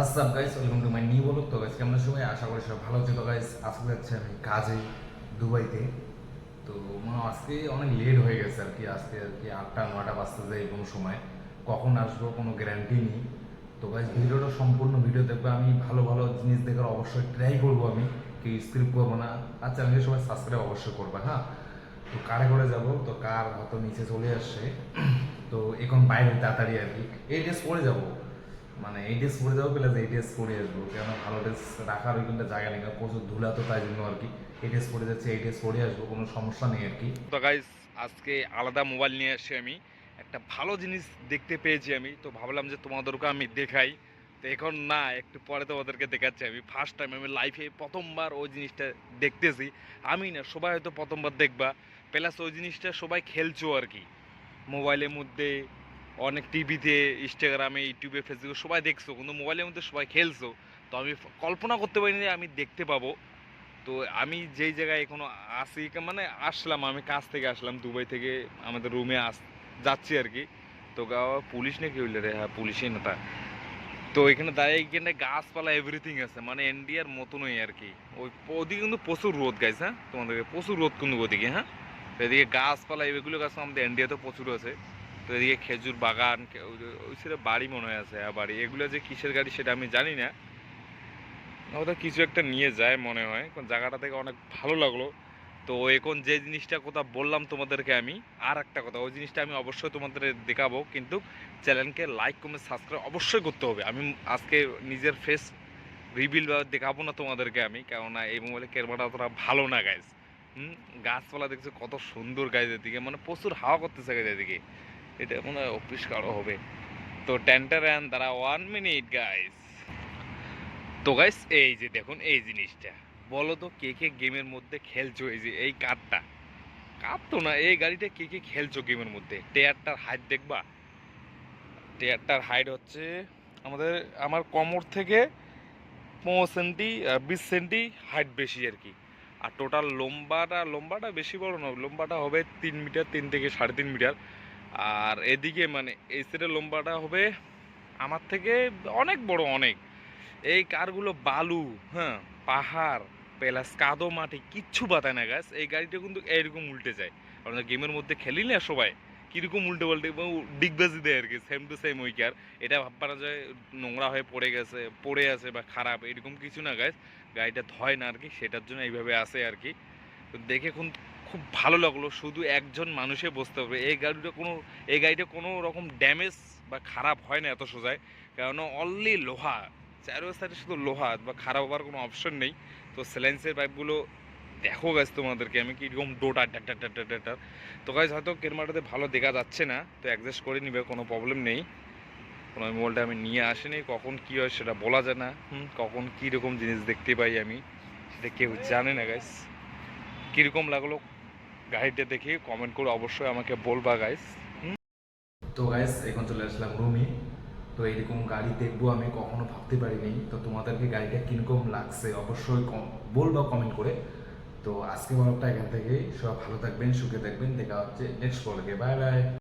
আসসালাম guys, welcome to my new blog. তো guys কেমন সবাই, আশা করি সব ভালো আছে। তো গাইস আজকে যাচ্ছে আমি কাজে দুবাইতে। তো আজকে অনেক লেট হয়ে গেছে আর কি। আজকে আর কি 8টা 9টা বাজতে যায় কোনো সময়, কখন আসবো কোনো গ্যারান্টি নেই। তো গাইস ভিডিওটা সম্পূর্ণ ভিডিও দেখবে। আমি ভালো ভালো জিনিস দেখার অবশ্যই ট্রাই করবো, আমি কি স্ক্রিপ্ট করবো না। আর চ্যানেলকে সবাই সাবস্ক্রাইব অবশ্যই করবে, হ্যাঁ। তো কারে করে যাব, তো কার হয়তো নিচে চলে আসছে। তো এখন বাইরে তাড়াতাড়ি আর কি এই ড্রেস পরে যাবো, মানে এই ড্রেস পরে যাবো প্লাস এই ড্রেস পরে আসবো, কেন ভালো ড্রেস রাখার ওইখানটা জায়গা নেই, প্রচুর ধুলা, তো তাই জন্য আর কি এই ড্রেস পরে যাচ্ছে, এই ড্রেস পরে আসবো, কোনো সমস্যা নেই আর কি। তো গাইস আজকে আলাদা মোবাইল নিয়ে আসছি আমি। একটা ভালো জিনিস দেখতে পেয়েছি আমি, তো ভাবলাম যে তোমাদেরকে আমি দেখাই। তো এখন না, একটু পরে তোমাদেরকে দেখাচ্ছি। আমি ফার্স্ট টাইম, আমি লাইফে প্রথমবার ওই জিনিসটা দেখতেছি। আমি না, সবাই হয়তো প্রথমবার দেখবা, প্লাস ওই জিনিসটা সবাই খেলছো আর কি মোবাইলের মধ্যে, অনেক টিভিতে, ইনস্টাগ্রামে, ইউটিউবে, ফেসবুকে সবাই দেখছো, কিন্তু মোবাইলের মধ্যে সবাই খেলছো। তো আমি কল্পনা করতে পারিনি যে আমি দেখতে পাবো। তো আমি যেই জায়গায় এখনো আসি, মানে আসলাম, আমি কাজ থেকে আসলাম দুবাই থেকে, আমাদের রুমে যাচ্ছি আর কি। তো পুলিশ নাকি হইলে রে, হ্যাঁ পুলিশই না তা। তো এখানে দাঁড়িয়ে এখানে গাছপালা এভরিথিং আছে, মানে ইন্ডিয়ার মতনই আর কি। ওই ওদিকে কিন্তু প্রচুর রোদ গাইছে, হ্যাঁ তোমাদেরকে প্রচুর রোদ কিন্তু ওদিকে, হ্যাঁ। তো এদিকে গাছপালা এগুলো গাছ আমাদের ইন্ডিয়াতে প্রচুর আছে। তো এদিকে খেজুর বাগান, ওই সাইডে বাড়ি মনে হয় আছে, হ্যাঁ বাড়ি। এগুলো যে কিসের গাড়ি সেটা আমি জানি না, ওটা কিছু একটা নিয়ে যায় মনে হয়। কোন জায়গাটা থেকে অনেক ভালো লাগলো। তো এখন যে জিনিসটা কথা বললাম তোমাদেরকে আমি, আর একটা কথা, ওই জিনিসটা আমি অবশ্যই তোমাদের দেখাবো, কিন্তু চ্যানেলকে লাইক কমেন্ট সাবস্ক্রাইব অবশ্যই করতে হবে। আমি আজকে নিজের ফেস রিভিল বা দেখাবো না তোমাদেরকে আমি, কেননা এই মোবাইলে ক্যামেরাটা অতটা ভালো না গাইজ। গাছপালা দেখছো কত সুন্দর গাইজ, এদিকে মানে প্রচুর হাওয়া করতেছে গাইজ এদিকে। এটা মনে হয় অফিস কারো হবে। তো টেন্টার দ্বারা 1 মিনিট গাইজ। তো গাইস এই যে দেখুন এই জিনিসটা, বলো তো কে কে গেমের মধ্যে খেলছো? এই যে এই কারটা, কার তো না, এই গাড়িটা কে কে খেলছো গেমের মধ্যে? টেয়ারটার হাইট দেখবা, টেয়ারটার হাইট হচ্ছে আমার কোমর থেকে 15 সেন্টি 20 সেন্টি হাইট বেশি আর কি। আর টোটাল লম্বাটা বেশি বড় না, লম্বাটা হবে 3 মিটার, 3 থেকে 3.5 মিটার। আর এদিকে মানে এই সাইডের লম্বাটা হবে আমার থেকে অনেক বড়, অনেক। এই কারগুলো বালু, হ্যাঁ, পাহাড়, প্লাস কাদো মাটি কিচ্ছু বাতায় না গাছ। এই গাড়িটা কিন্তু এইরকম উল্টে যায়। আমরা গেমের মধ্যে খেলি না সবাই, কিরকম উল্টে পাল্টে ডিগবাজি দেয় আর কি, সেম টু সেম ওই কার। এটা ভাববা না যায় নোংরা হয়ে পড়ে আছে বা খারাপ, এরকম কিছু না গাছ। গাড়িটা ধয় না আর কি, সেটার জন্য এইভাবে আসে আর কি। তো দেখে খুব ভালো লাগলো। শুধু একজন মানুষে বসতে হবে এই গাড়িটা কোনো রকম ড্যামেজ বা খারাপ হয় না এত সোজায়, কারণ অনলি লোহা, চারো সাইডে শুধু লোহা, বা খারাপ হওয়ার কোনো অপশন নেই। তো স্যালেন্সের পাইপগুলো দেখো গাছ তোমাদেরকে আমি কীরকম ডোটা ডাটার। তো গাছ হয়তো কেরমাটাতে ভালো দেখা যাচ্ছে না, তো অ্যাডজাস্ট করে নিবে, কোনো প্রবলেম নেই। কোনো মোবাইলটা আমি নিয়ে আসিনি, কখন কী হয় সেটা বলা যায় না। কখন কীরকম জিনিস দেখতে পাই আমি সেটা কেউ জানে না গাইস। কীরকম লাগলো গাড়িটা দেখে কমেন্ট করে অবশ্যই আমাকে বলবা গাইস। তো গাইস এখন চলে আসলাম রুমে। তো এইরকম গাড়ি দেখবো আমি কখনো ভাবতে পারিনি। তো তোমাদেরকে গাড়িটা কিরকম লাগছে অবশ্যই বলবা কমেন্ট করে। তো আজকে ব্লগটা এখান থেকে, সব ভালো থাকবেন, সুখে থাকবেন, দেখা হচ্ছে নেক্সট ব্লগে। Bye bye.